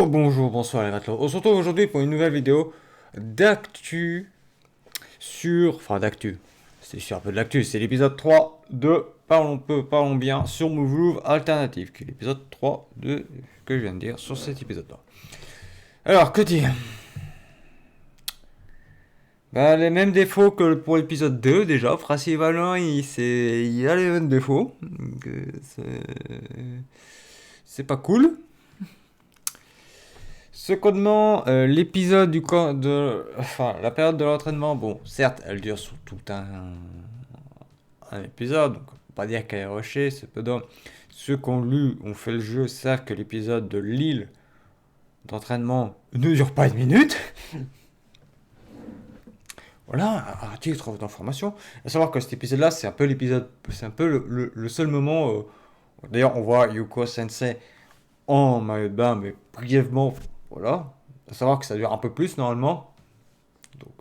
Bonjour, bonsoir les matelots. On se retrouve aujourd'hui pour une nouvelle vidéo d'actu sur... Enfin d'actu, c'est sur un peu de l'actu, c'est l'épisode 3 de Parlons peu, parlons bien sur Move Alternative, qui est l'épisode 3 de... que je viens de dire sur cet épisode-là. Alors, que dire? Bah, les mêmes défauts que pour l'épisode 2 déjà, principalement il a les mêmes défauts, donc, c'est pas cool. Secondement, l'épisode enfin, la période de l'entraînement, bon, certes, elle dure sur tout un épisode, donc on peut pas dire qu'elle est rushée, cependant, ceux qui ont lu, ont fait le jeu, savent que l'épisode de l'île d'entraînement ne dure pas une minute. Voilà, un titre d'information. À savoir que cet épisode-là, c'est un peu l'épisode, c'est un peu le seul moment. D'ailleurs, on voit Yuko Sensei en maillot de bain, mais brièvement, voilà. À savoir que ça dure un peu plus normalement. Donc,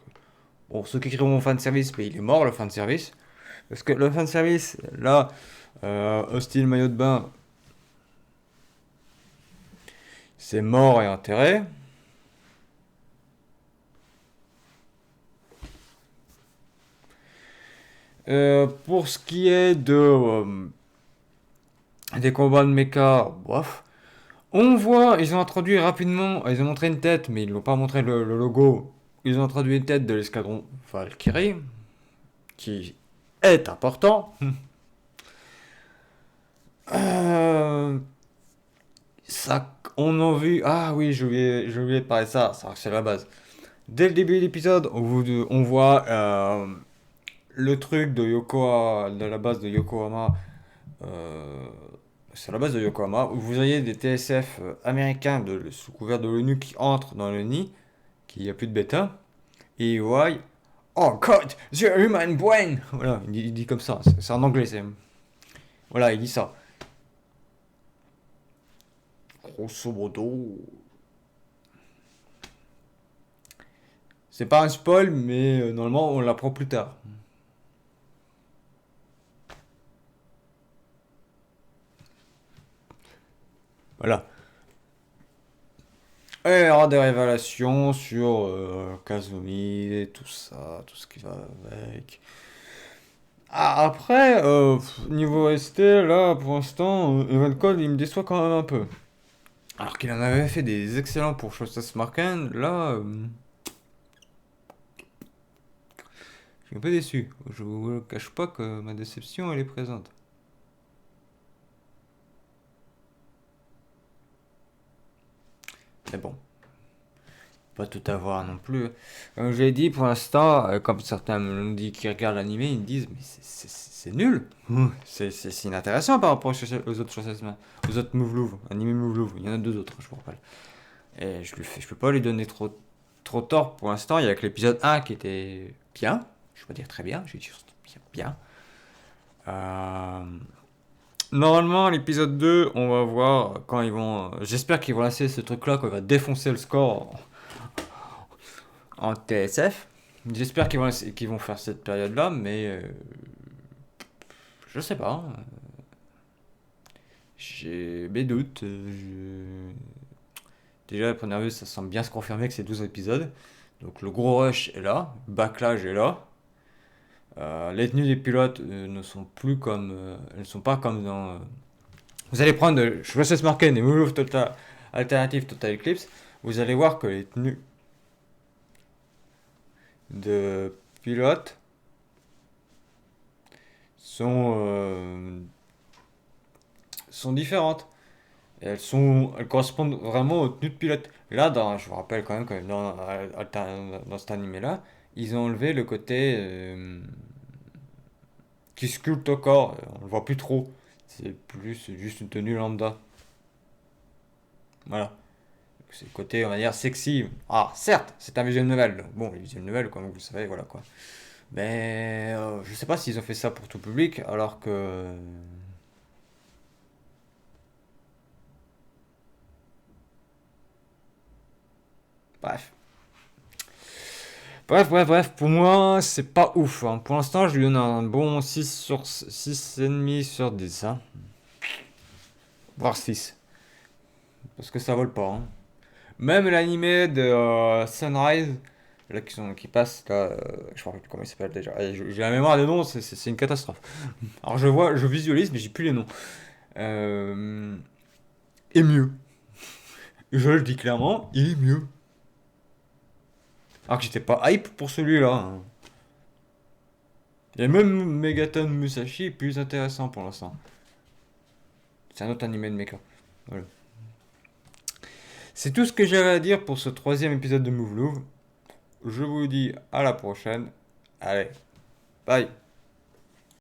bon, ceux qui crieront fanservice, mais il est mort le fanservice. Parce que le fanservice, là, hostile maillot de bain, c'est mort et enterré. Pour ce qui est des combats de mecha, bof. On voit, ils ont introduit rapidement, ils ont montré une tête, mais ils n'ont pas montré le logo. Ils ont introduit une tête de l'escadron Valkyrie, qui est important. Euh, Ça, on a vu. Ah oui, j'ai oublié de parler de ça. C'est la base. Dès le début de l'épisode, on voit le truc de la base de Yokohama. euh, c'est la base de Yokohama où vous voyez des TSF américains sous couvert de l'ONU qui entrent dans le nid, qu'il n'y a plus de bêta. Et ils voient Oh God, the human brain! Voilà, il dit comme ça. C'est en anglais. Voilà, il dit ça. Grosso modo, c'est pas un spoil, mais normalement on l'apprend plus tard. Voilà. Et il y aura des révélations sur Kazumi et tout ça, tout ce qui va avec. Ah, après, niveau ST, là, pour l'instant, Evan Code, il me déçoit quand même un peu. Alors qu'il en avait fait des excellents pour Shostas Marken, là, je suis un peu déçu. Je vous cache pas que ma déception, elle est présente. Mais bon, pas tout avoir non plus. Comme je l'ai dit, pour l'instant, comme certains me l'ont dit qui regardent l'animé, ils me disent, mais c'est nul. C'est inintéressant par rapport aux autres choses, aux autres Mouvelouv, animé Mouvelouv. Il y en a deux autres, je vous rappelle. Et je peux pas lui donner trop tort pour l'instant. Il y a que l'épisode 1 qui était bien. Je vais pas dire très bien, je vais dire bien. Bien. Euh, Normalement, l'épisode 2, on va voir quand ils vont. J'espère qu'ils vont lancer ce truc-là, qu'on va défoncer le score en TSF. J'espère qu'ils vont faire cette période-là, mais je sais pas. J'ai mes doutes. Déjà, la première vue, ça semble bien se confirmer que c'est 12 épisodes. Donc le gros rush est là, backlash est là. Les tenues des pilotes ne sont plus comme. Elles ne sont pas comme dans. Vous allez prendre Schwarzes Marken et Move Total Alternative Total Eclipse. Vous allez voir que les tenues de pilotes sont différentes. Et elles correspondent vraiment aux tenues de pilote. Là, je vous rappelle quand même que dans cet animé-là, ils ont enlevé le côté qui sculpte au corps. On le voit plus trop. C'est juste une tenue lambda. Voilà. C'est le côté, on va dire, sexy. Ah, certes, c'est un visual novel. Bon, les visual novels, comme vous le savez, voilà quoi. Mais je sais pas s'ils ont fait ça pour tout public, alors que. Bref. Bref, pour moi, c'est pas ouf, hein. Pour l'instant, je lui donne un bon 6,5 sur 10, hein. Voire 6. Parce que ça vole pas, hein. Même l'animé de Sunrise, là, qui passe, là, je me rappelle plus comment il s'appelle déjà. Allez, j'ai la mémoire des noms, c'est une catastrophe. Alors je visualise, mais j'ai plus les noms. Euh, est mieux. Je le dis clairement, il est mieux. Alors que j'étais pas hype pour celui-là, hein. Et même Megaton Musashi est plus intéressant pour l'instant. C'est un autre animé de mecha. Voilà. C'est tout ce que j'avais à dire pour ce troisième épisode de Move Louvre. Je vous dis à la prochaine. Allez, bye.